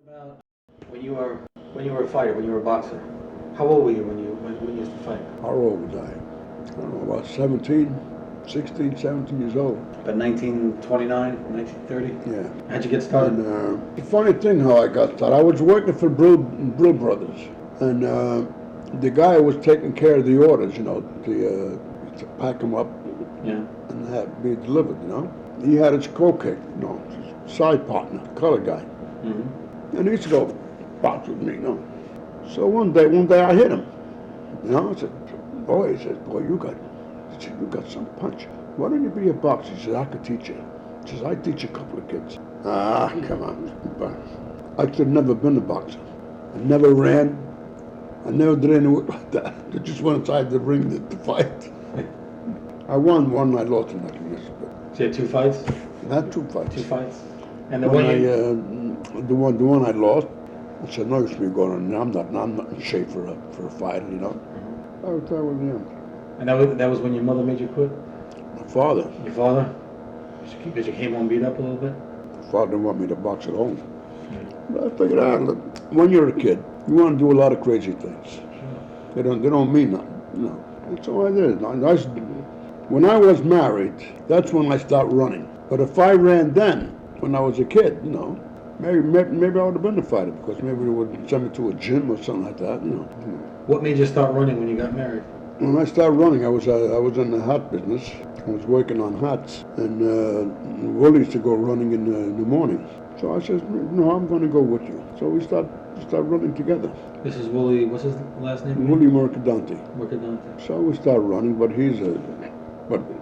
About when you were a fighter, when you were a boxer. How old were you when you used to fight? How old was I? I don't know, about 17, 16, 17 years old. About 1929, 1930? Yeah. How'd you get started? And the funny thing how I got started, I was working for Brill Brothers, and the guy was taking care of the orders, to pack them up Yeah. and have be delivered, He had his co-kick, his side partner, color guy. Mm-hmm. And he used to go box with me, So one day I hit him. I said, boy, you got some punch. Why don't you be a boxer? He said, I could teach you. He says, I teach a couple of kids. Ah, come on. I could have never been a boxer. I never ran. I never did any work like that. I just went inside the ring to fight. I won one, I lost another. So you had two fights? Not two fights. Two fights? And the When one the one I lost, I said, no use me going on. I'm not in shape for a fight, Mm-hmm. I was there with him. And that was when your mother made you quit? My father. Your father? Because you came home beat up a little bit? My father didn't want me to box at home. But I figured, look, when you're a kid, you want to do a lot of crazy things. Sure. They don't mean nothing, That's all I did. When I was married, that's when I started running. But if I ran then, when I was a kid, maybe I would have been a fighter, because maybe they would send me to a gym or something like that, What made you start running when you got married? When I started running, I was in the hat business. I was working on hats, and Willie used to go running in the morning. So I said, no, I'm going to go with you. So we start running together. This is Willie, what's his last name? Willie Mercadante. Mercadante. So we started running, but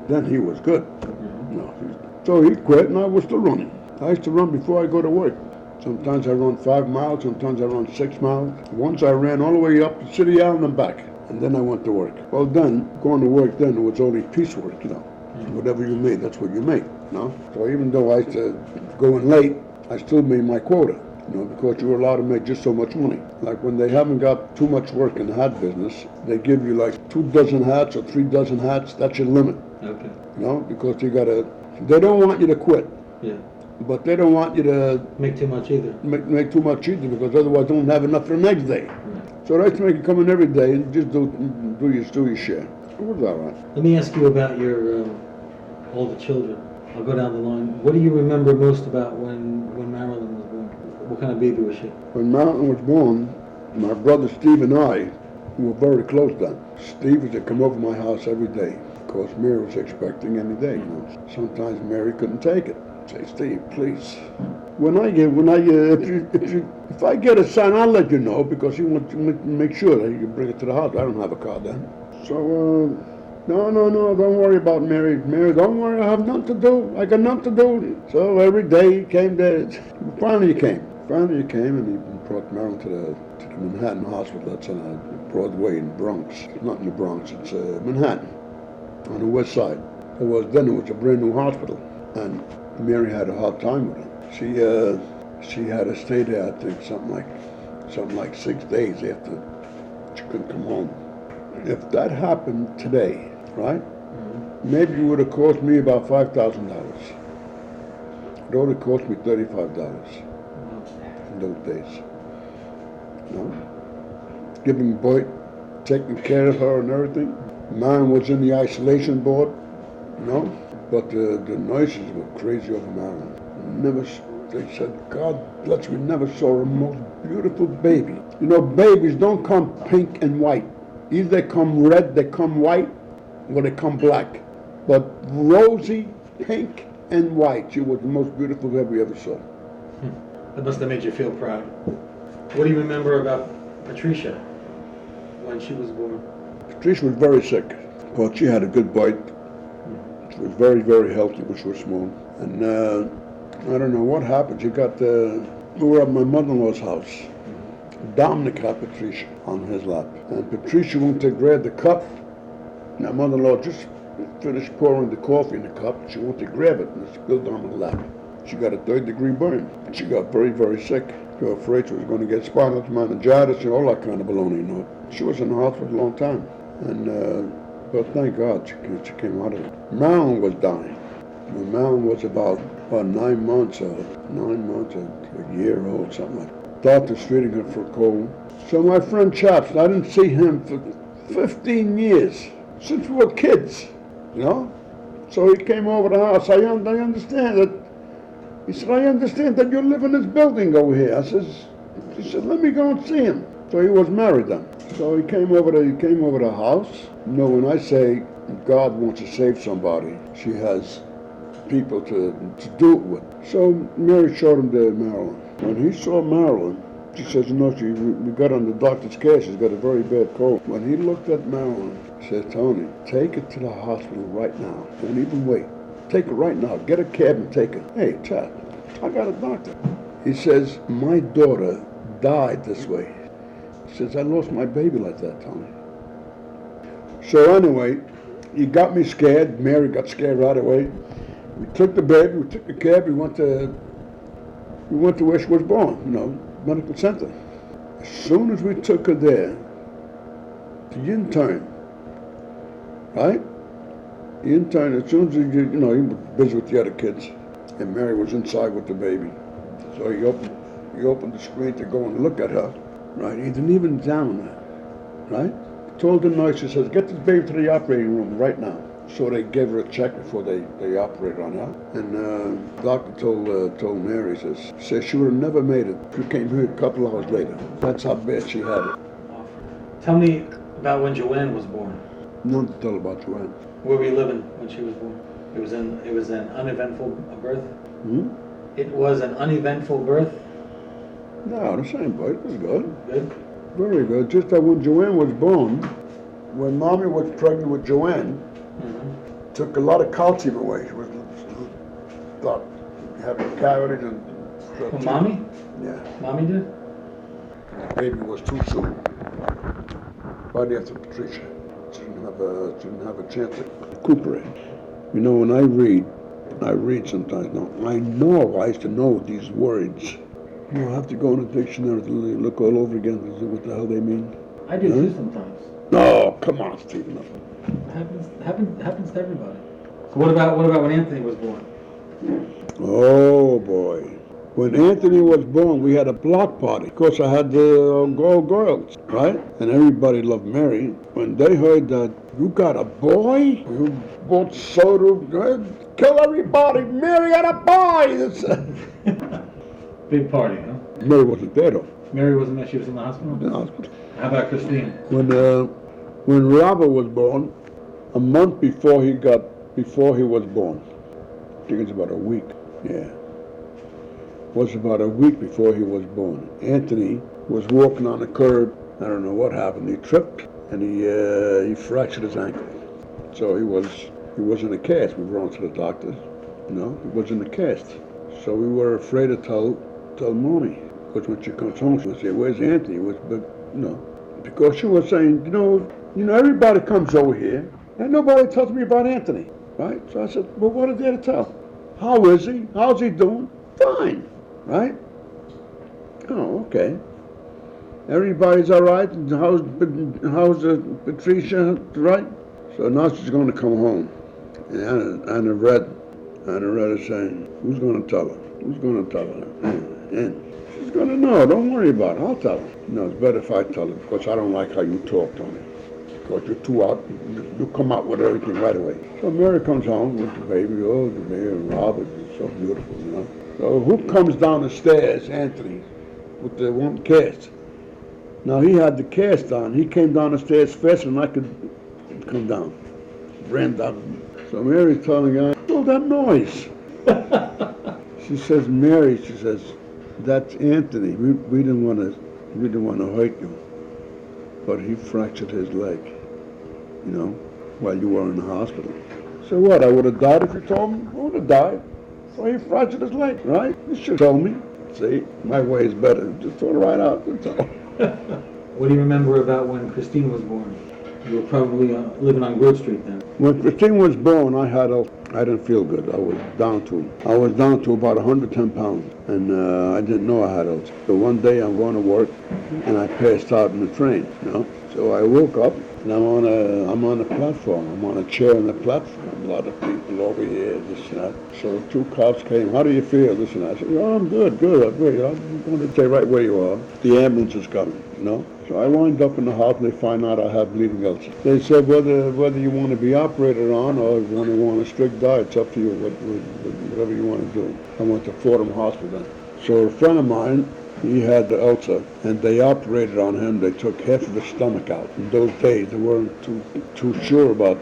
then he was good. Mm-hmm. So he quit, and I was still running. I used to run before I go to work. Sometimes I run 5 miles, sometimes I run 6 miles. Once I ran all the way up to City Island and back, and then I went to work. Well, then, going to work then, it was only piecework, Mm-hmm. Whatever you made, that's what you make, So even though I used to go in late, I still made my quota, because you were allowed to make just so much money. Like when they haven't got too much work in the hat business, they give you like 2 dozen hats or 3 dozen hats, that's your limit. Okay. Because they don't want you to quit. Yeah. But they don't want you to make too much either. Make too much either, because otherwise you don't have enough for the next day. Right. So they used to make you come in every day and just do your share. It was all right. Let me ask you about your all the children. I'll go down the line. What do you remember most about when Marilyn was born? What kind of baby was she? When Marilyn was born, my brother Steve and I were very close then. Steve used to come over to my house every day, because Mary was expecting any day. Sometimes Mary couldn't take it. Say, Steve, please. If I get a son, I'll let you know, because he wants to make sure that you bring it to the house. I don't have a car then. So, no, don't worry about Mary. Mary, don't worry, I have nothing to do. I got nothing to do. So every day he came there. Finally he came, and he brought Marilyn to the Manhattan Hospital. That's on Broadway in Bronx. It's not in the Bronx, it's Manhattan, on the west side. It was a brand new hospital, and Mary had a hard time with it. She had to stay there, I think, something like 6 days after she couldn't come home. If that happened today, right? Mm-hmm. Maybe it would have cost me about $5,000. It only cost me $35 in those days. Giving birth, taking care of her and everything. Mine was in the isolation board, But the nurses were crazy over Marilyn. They said, God bless, we never saw a most beautiful baby. Babies don't come pink and white. Either they come red, they come white, or they come black. But rosy, pink, and white, she was the most beautiful baby we ever saw. That must have made you feel proud. What do you remember about Patricia when she was born? Patricia was very sick, but she had a good bite. She was very, very healthy when she was small. And I don't know what happened. We were at my mother-in-law's house. Dominic had Patricia on his lap. And Patricia went to grab the cup. My mother-in-law just finished pouring the coffee in the cup. She went to grab it, and it spilled on her lap. She got a 3rd-degree burn. She got very, very sick. She was afraid she was going to get spinal meningitis and all that kind of baloney. She was in the hospital a long time. But thank God she came out of it. Marilyn was dying. When Marilyn was about 9 months or a year old, something like that. doctor's treating her for a cold. So my friend Chaps, I didn't see him for 15 years, since we were kids, you know? So he came over the house. I understand that. He said, I understand that you live in this building over here. He said, let me go and see him. So he was married then. So he came over the house. You know, when I say God wants to save somebody, she has people to do it with. So Mary showed him to Marilyn. When he saw Marilyn, she says, you know, we got on the doctor's care. She's got a very bad cold. When he looked at Marilyn, he said, Tony, take her to the hospital right now. Don't even wait. Take her right now. Get a cab and take her. Hey, Chad, I got a doctor. He says, my daughter died this way. He says, I lost my baby like that, Tony. So anyway, he got me scared. Mary got scared right away. We took the baby, we took the cab, we went to where she was born, you know, medical center. As soon as we took her there, the intern, right? The intern, as soon as he was busy with the other kids, and Mary was inside with the baby. So he opened the screen to go and look at her, right? He didn't even examine her, right? He told the nurse, he says, get this baby to the operating room right now. So they gave her a check before they operated on her. And the doctor told Mary, says she would have never made it. She came here a couple hours later. That's how bad she had it. Tell me about when Joanne was born. None to tell about Joanne. Where were you living when she was born? It was an uneventful birth? Hmm? It was an uneventful birth? No, the same birth. It was good. Good? Very good. Just that when Joanne was born, when Mommy was pregnant with Joanne, took a lot of calcium away. She was having cavities and... Well, Mommy? Yeah. Mommy did? The baby was too soon. Right after Patricia. She didn't have a chance to recuperate. You know, when I read sometimes now. I used to know these words. You know, I have to go in the dictionary to look all over again to see what the hell they mean. I do too sometimes. No, come on, Stephen. Happens to everybody. So what about when Anthony was born? Oh boy. When Anthony was born, we had a block party. Of course, I had the all girls, right? And everybody loved Mary. When they heard that you got a boy, you bought soda, kill everybody, Mary had a boy! Big party, huh? Mary wasn't there though. Mary wasn't there, she was in the hospital? In the hospital. How about Christine? When Robert was born, a month before he was born, I think it's about a week, yeah. It was about a week before he was born. Anthony was walking on the curb. I don't know what happened. He tripped and he fractured his ankle. So he was in a cast. We brought him to the doctors. You know, he was in the cast. So we were afraid to tell Mommy. Because when she comes home, she'll say, where's Anthony? Because she was saying, you know, everybody comes over here and nobody tells me about Anthony, right? So I said, well, what are they to tell? How is he? How's he doing? Fine, right? Oh, okay. Everybody's all right. How's Patricia, right? So now she's going to come home. And Anna read her saying, who's going to tell her? Who's going to tell her? And she's going to know. Don't worry about it. I'll tell her. No, it's better if I tell her because I don't like how you talk, Tony. Because you're too out. You come out with everything right away. So Mary comes home with the baby. Oh, the baby and Robert is so beautiful, you know. So who comes down the stairs? Anthony, with the one cast. Now he had the cast on. He came down the stairs faster than I could come down. Ran down. So Mary's telling her, oh, that noise. She says, Mary, she says, that's Anthony. We didn't want to hurt you, but he fractured his leg, you know, while you were in the hospital. So what? I would have died if you told me. I would have died. So he fractured his leg, right? You should have told me. See, my way is better. Just throw it right out. That's all. What do you remember about when Christine was born? You were probably living on Grove Street then. When Christine was born, I didn't feel good. I was down to about 110 pounds, and I didn't know I had those. So one day I'm going to work, and I passed out in the train, you know. So I woke up, and I'm on a platform. I'm on a chair on the platform. lot of people over here, this and that. So 2 cops came, how do you feel, this and that? I said, oh, I'm good, I'm going to stay right where you are. The ambulance is coming, you know? So I wind up in the hospital, they find out I have bleeding ulcers. They said whether you want to be operated on or you want a strict diet, it's up to you, whatever you want to do. I went to Fordham Hospital then. So a friend of mine, he had the ulcer, and they operated on him. They took half of his stomach out. In those days, they weren't too sure about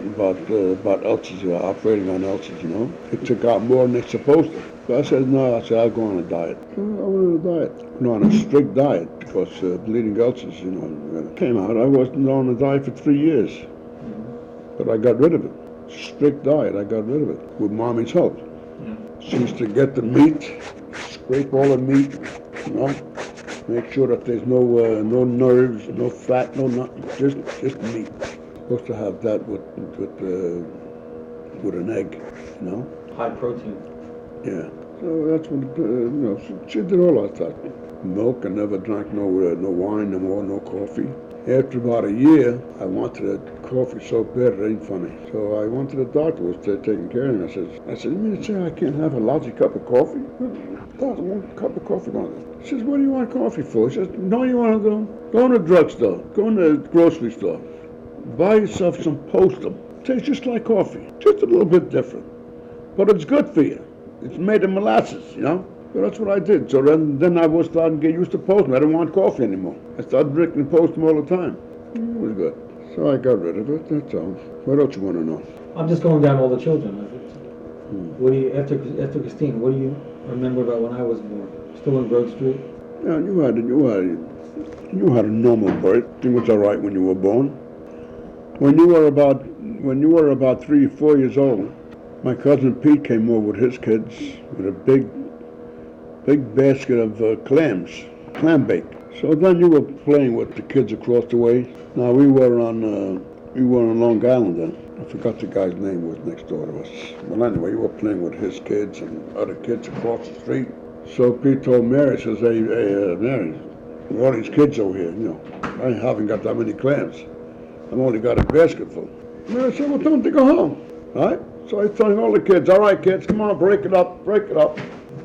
ulcers, operating on ulcers, you know. They took out more than they're supposed to. So I said, no, I'll go on a diet. So I went on a diet. I went on a strict diet because bleeding ulcers, you know, when it came out. I wasn't on a diet for 3 years, but I got rid of it. Strict diet, I got rid of it with Mommy's help. She used to get the meat, scrape all the meat, you know, make sure that there's no nerves, no fat, no nothing, just meat. Supposed to have that with an egg, you know. High protein. Yeah. So that's what you know. She did all that stuff. Milk. I never drank no wine, no more, no coffee. After about a year, I wanted a coffee so bad it ain't funny. So I went to the doctor, was taking care of me. I said, you mean to say I can't have a lousy cup of coffee? Doctor, 1 cup of coffee on it. He says, what do you want coffee for? He says, no, you want to go in the drugstore, go in the grocery store, buy yourself some Postum. Tastes just like coffee, just a little bit different. But it's good for you. It's made of molasses, you know? So that's what I did. So then I was starting to get used to Postum. I didn't want coffee anymore. I started drinking Postum all the time. It was good. So I got rid of it, that's all. What else you want to know? I'm just going down all the children. What do you, after Christine, what do you remember about when I was born? Still in Broad Street? Yeah, you had a normal birth. It was all right when you were born. When you were about 3 or 4 years old, my cousin Pete came over with his kids with a big basket of clams, clam bake. So then you were playing with the kids across the way. Now we were on Long Island then. I forgot the guy's name was next door to us. Well, anyway, you were playing with his kids and other kids across the street. So Pete told Mary, says, hey, Mary, all these kids over here, you know, I haven't got that many clams. I've only got a basket full. Mary said, well, tell them to go home, right? So I told all the kids, all right, kids, come on, break it up.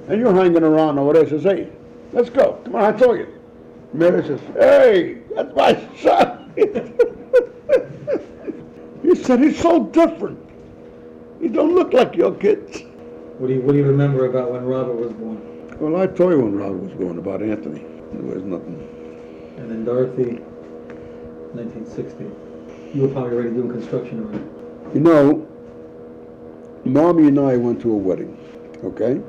And you're hanging around over there. Says, hey, let's go. Come on, I told you. Mary says, hey, that's my son. He said, he's so different. He don't look like your kids. What do you remember about when Robert was born? Well, I told you when Robert was born about Anthony. There was nothing. And then Dorothy, 1960. You were probably already doing construction already. You know, Mommy and I went to a wedding, okay?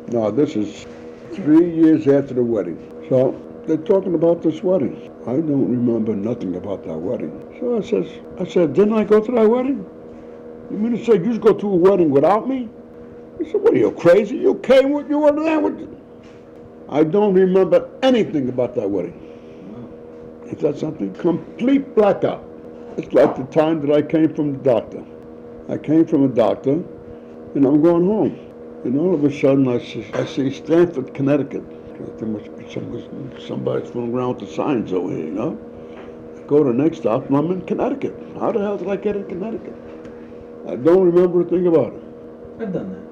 Now, this is 3 years after the wedding. So, they're talking about this wedding. I don't remember nothing about that wedding. So I said, didn't I go to that wedding? You mean to say you just go to a wedding without me? He said, what are you, crazy? You came with, you were there with... I don't remember anything about that wedding. Is that something? Complete blackout. It's like the time that I came from the doctor. I came from a doctor, and I'm going home. And all of a sudden, I see Stamford, Connecticut. There must be somebody's fooling around with the signs over here, you know? I go to the next stop, and I'm in Connecticut. How the hell did I get in Connecticut? I don't remember a thing about it. I've done that.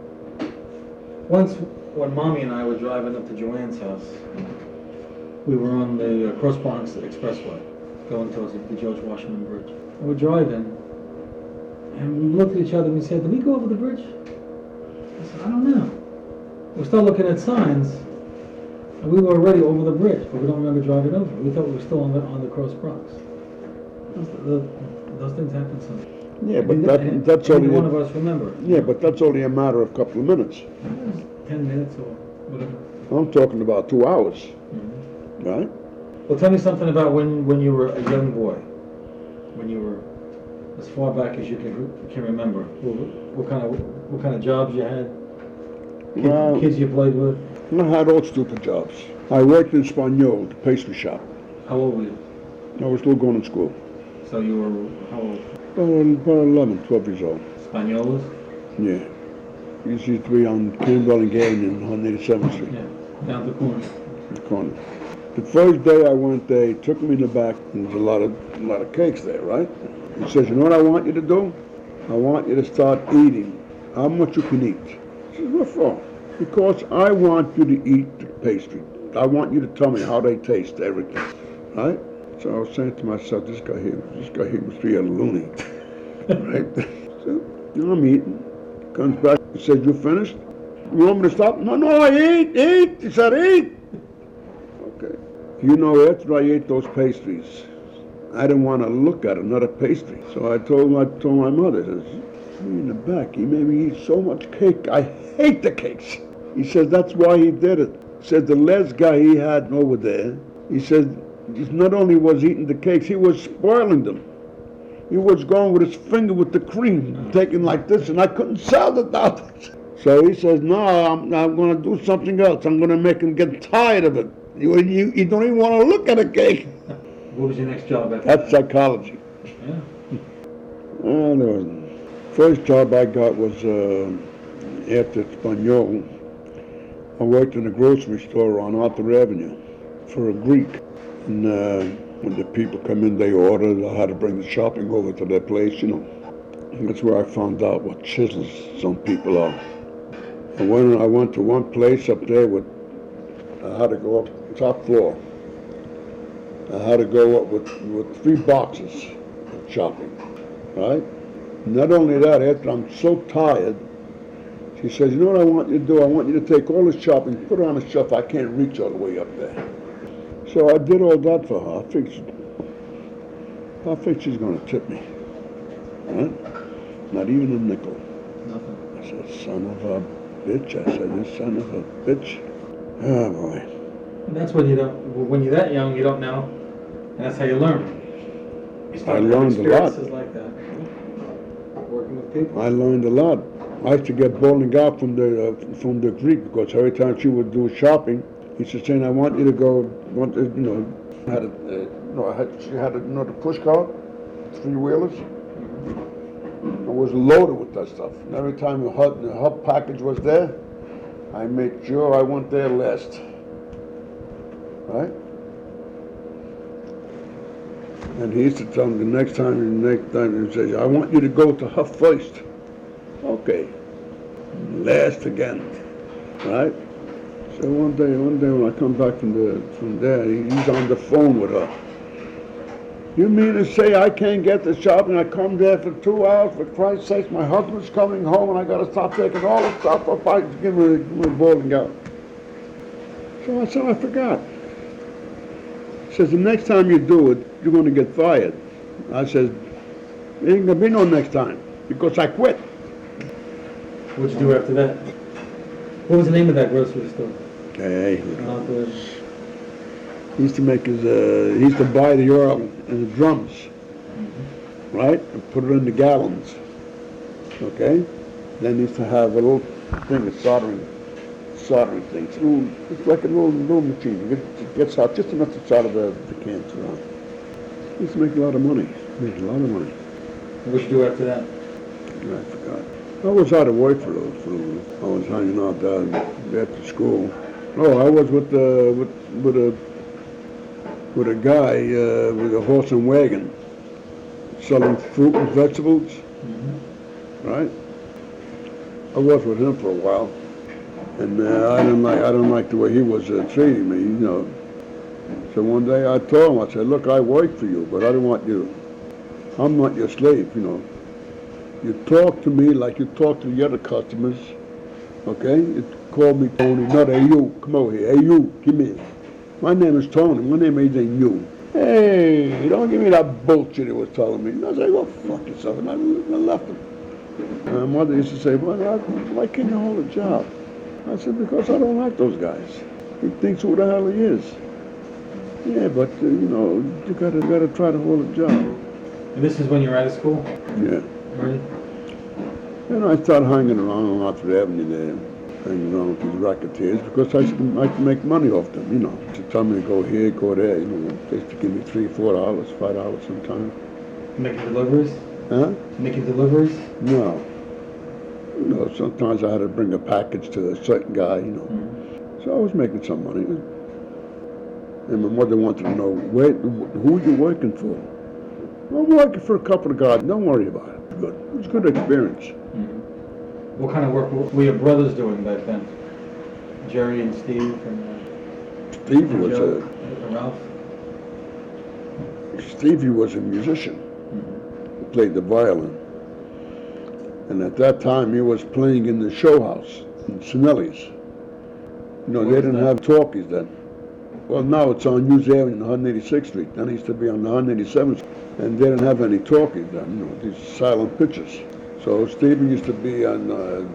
Once, when Mommy and I were driving up to Joanne's house, we were on the Cross Bronx Expressway, going towards the George Washington Bridge. And we're driving, and we looked at each other and we said, did we go over the bridge? I said, I don't know. We started looking at signs, and we were already over the bridge, but we don't remember driving over. We thought we were still on the Cross Bronx. Those things happen sometimes. Yeah, but that's only one of us remember. Yeah, but that's only a matter of a couple of minutes. 10 minutes or whatever. I'm talking about 2 hours, right? Well, tell me something about when you were a young boy, when you were as far back as you can remember. What kind of jobs you had? Kids you played with? I had all stupid jobs. I worked in Spaniol, the pastry shop. How old were you? I was still going to school. So you were how old? About 11, 12 years old. Spagnolas? Yeah. Used to be on Campbell and Gane in 187th Street. Yeah, down the corner. The corner. The first day I went there, he took me in the back, and there was a lot of cakes there, right? He says, you know what I want you to do? I want you to start eating how much you can eat. I said, what for? Because I want you to eat the pastry. I want you to tell me how they taste, everything. Right? So I was saying to myself, this guy here must be a loony. Right? So, I'm eating. Comes back, he says, you finished? You want me to stop? No, eat. He said, eat. Okay. You know, after I ate those pastries, I didn't want to look at another pastry. So I told my mother, I says, in the back, he made me eat so much cake. I hate the cakes. He says, that's why he did it. He said, the last guy he had over there, he said, not only was eating the cakes, he was spoiling them. He was going with his finger with the cream, taking like this, and I couldn't sell it out. So he says, no, I'm going to do something else. I'm going to make him get tired of it. You don't even want to look at a cake. What was your next job after That's psychology. Yeah. The first job I got was after Espanol. I worked in a grocery store on Arthur Avenue for a Greek. And when the people come in, they order. I had to bring the shopping over to their place, you know. And that's where I found out what chisels some people are. And when I went to one place up there I had to go up top floor. I had to go up with 3 boxes of shopping, right? Not only that, after I'm so tired, she says, you know what I want you to do? I want you to take all the shopping, put it on a shelf. I can't reach all the way up there. So I did all that for her. I figured she's going to tip me. Right? Not even a nickel. Nothing. I said, son of a bitch. I said, this son of a bitch. Oh, boy. And that's when when you're that young, you don't know. And that's how you learn. You start I to have learned a lot. experiences like that. Working with people. I learned a lot. I used to get bowling out from the Greek because every time she would do shopping, he said, saying, I want you to go, she had another push cart, 3-wheelers. I was loaded with that stuff. And every time her package was there, I made sure I went there last. Right? And he used to tell me the next time he says, I want you to go to her first. Okay. Last again. Right? So one day when I come back from there, he's on the phone with her. You mean to say I can't get the shopping? I come there for 2 hours, for Christ's sake, my husband's coming home and I gotta stop taking all the stuff if I give him a bowling out. So I said, I forgot. He says, the next time you do it, you're gonna get fired. I said, there ain't gonna be no next time, because I quit. What'd you do after that? What was the name of that grocery store? Hey. Arthur. He used to make he used to buy the oil in the drums, right? And put it in the gallons, okay? Then he used to have a little thing of soldering things. It's like a little machine. It gets out just enough to solder the cans around. He used to make a lot of money. Made a lot of money. What'd you do after that? I forgot. I was out of work for those. I was hanging out after school. Oh, I was with a guy with a horse and wagon selling fruit and vegetables. Right? I was with him for a while, and I didn't like the way he was treating me, you know. So one day I told him, I said, look, I work for you, but I don't want you. I'm not your slave, you know. You talk to me like you talk to the other customers, okay? You call me Tony, not hey you, come over here, hey you, give me. My name is Tony, my name ain't you. Hey, don't give me that bullshit he was telling me. And I said, go fuck yourself, and I left him. And my mother used to say, why can't you hold a job? I said, because I don't like those guys. He thinks who the hell he is. Yeah, but, you know, you gotta try to hold a job. And this is when you were out of school? Yeah. Right. And I started hanging around on Arthur Avenue there, hanging around with these racketeers, because I could make money off them, you know. To tell me to go here, go there, you know. They used to give me $3, $4, $5 sometimes. Making deliveries? Huh? Making deliveries? No. You know, sometimes I had to bring a package to a certain guy, you know. So I was making some money. And my mother wanted to know, who are you working for? I'm working for a couple of guys. Don't worry about it. Good. It was a good experience. What kind of work were your brothers doing back then? Jerry and Steve and Stevie was Joe, Ralph? Stevie was a musician. He played the violin. And at that time, he was playing in the show house in Sinelli's. You know, they didn't have talkies then. Well, now it's on Hughes Avenue, 186th Street. Then it used to be on 187th Street. And they didn't have any talkies then, you know, these silent pictures. So Stevie used to be on the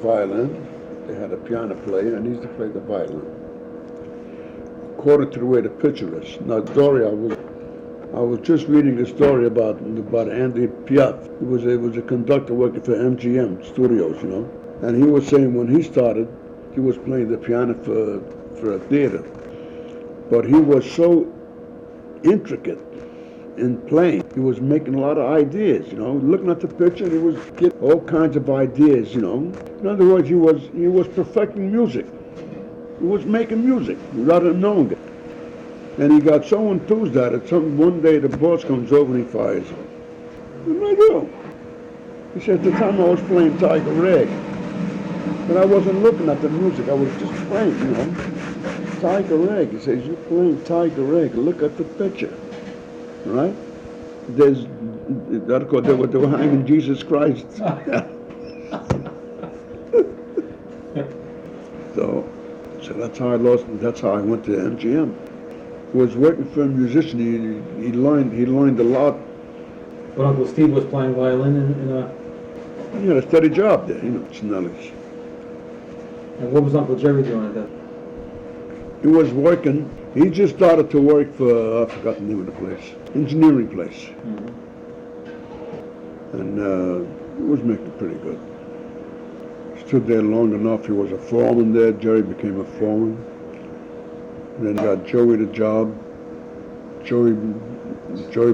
violin. They had a piano player, and he used to play the violin. According to the way the picture is. Now, Dory, I was just reading a story about Andy Piaf. He was a conductor working for MGM Studios, you know. And he was saying when he started, he was playing the piano for a theater. But he was so intricate in playing. He was making a lot of ideas, you know. Looking at the picture, he was getting all kinds of ideas, you know. In other words, he was perfecting music. He was making music without him knowing it. And he got so enthused at it, one day the boss comes over and he fires him. What did I do? He said, at the time I was playing Tiger Rag. But I wasn't looking at the music, I was just playing, you know. Tiger Rag. He says, you're playing Tiger Rag, look at the picture. Right? They were hanging Jesus Christ. So that's how I went to MGM. Was working for a musician. He learned a lot. But Uncle Steve was playing violin in a... He had a steady job there, you know, Snellies. And what was Uncle Jerry doing at that? He was working. He just started to work for, I forgot the name of the place, engineering place. And he was making pretty good. Stood there long enough. He was a foreman there. Jerry became a foreman. Then got Joey the job. Joey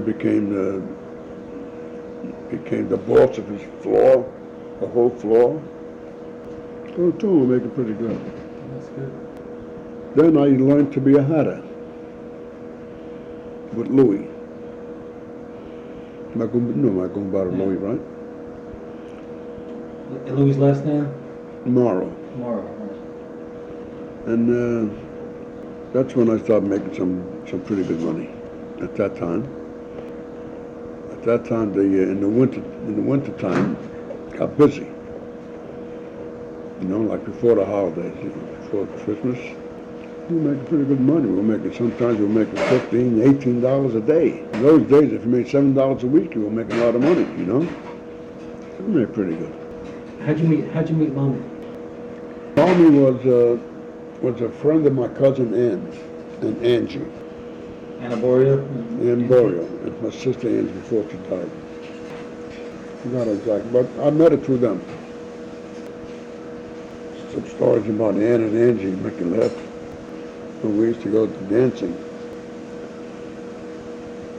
became the boss of his floor, the whole floor. So two were making pretty good. That's good. Then I learned to be a hatter with Louis. My gumbar Louis, right? And Louis' last name? Morrow. Morrow, right. And that's when I started making some pretty good money. At that time, in the winter time, got busy. You know, like before the holidays, you know, before Christmas, we were making pretty good money. Sometimes we were making $15, $18 a day. In those days, if you made $7 a week, you were making a lot of money, you know? We made pretty good. How'd you meet Mommy? Mommy was a friend of my cousin Ann and Angie. Anna Boria? Ann Boria, and my sister Angie before she died. Not exactly, but I met her through them. Some stories about Ann and Angie make you laugh. When we used to go to dancing.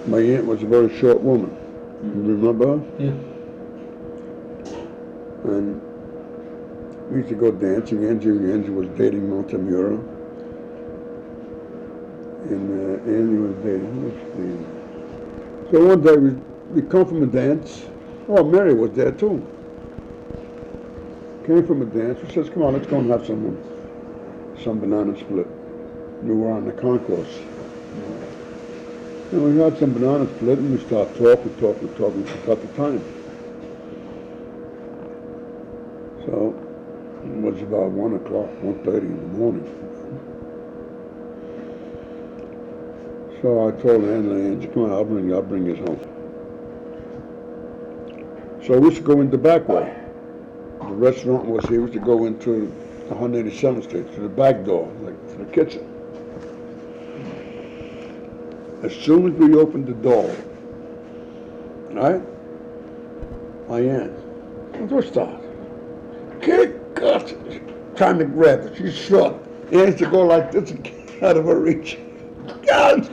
My aunt was a very short woman. You remember her? Yeah. And we used to go dancing. Angie was dating Montemura. And Annie was dating. So one day we come from a dance. Oh, Mary was there too. Came from a dance. We says, come on, let's go and have some banana split. We were on the concourse. And we had some banana split and we started talking, forgot the time. So it was about 1 o'clock, 1:30 in the morning. So I told Angie, come on, I'll bring you home. So we used to go in the back way. The restaurant was here, we used to go into 187th Street, to the back door, like to the kitchen. As soon as we opened the door, right, my aunt, what's that? Kick us! Trying to grab her. She's short. She has to go like this and get out of her reach. God!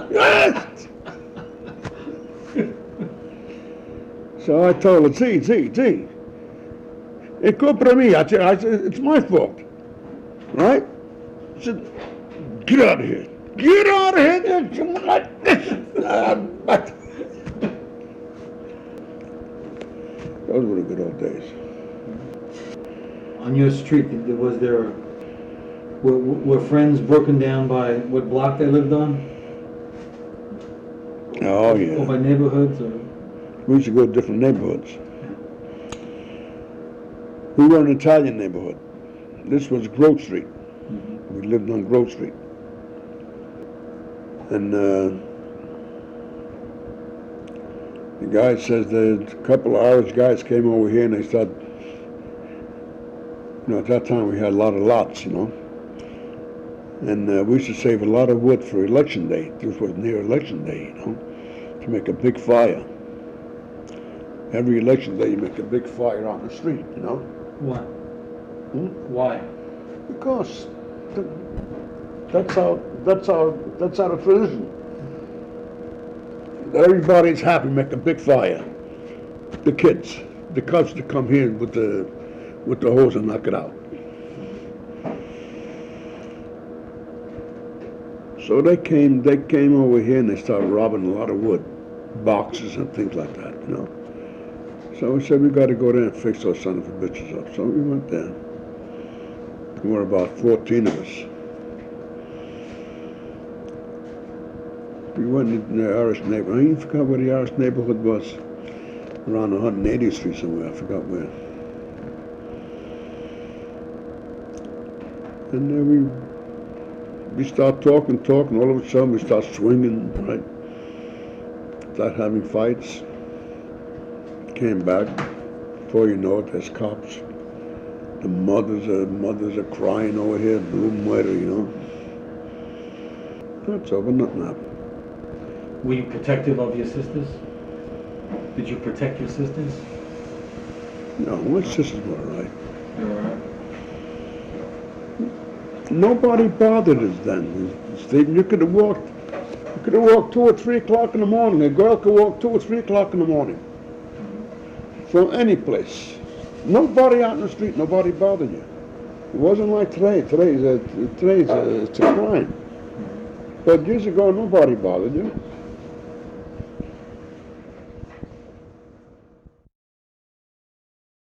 Yes! So I told her, see, it's culpa mia. I said, it's my fault, right? She said, get out of here. Get out of here, someone like this. Those were the good old days. On your street, were friends broken down by what block they lived on? Oh, Or yeah. by neighborhoods, or? We used to go to different neighborhoods. We were in an Italian neighborhood. This was Grove Street. We lived on Grove Street. And the guy says that a couple of Irish guys came over here and they started, at that time we had a lot of lots, and we used to save a lot of wood for election day. This was near election day, to make a big fire. Every election day you make a big fire on the street, Why? Why? Because that's our tradition. Everybody's happy, make a big fire. The kids, the cubs to come here with the hose and knock it out. So they came over here and they started robbing a lot of wood, boxes and things like that, So we said we got to go there and fix those son of a bitches up. So we went there. There were about 14 of us. We went in the Irish neighborhood. I even forgot where the Irish neighborhood was. Around 180th Street somewhere. I forgot where. And then we start talking. All of a sudden we start swinging, right? Start having fights. Came back. Before you know it, there's cops. The mothers are crying over here, blue muerto, That's over, nothing happened. Were you protective of your sisters? Did you protect your sisters? No, my sisters were all right. They were all right. Nobody bothered us then, Stephen. You could have walked 2 or 3 o'clock in the morning. A girl could walk 2 or 3 o'clock in the morning. From any place. Nobody out in the street, nobody bothered you. It wasn't like today. Today's it's a crime. But years ago, nobody bothered you.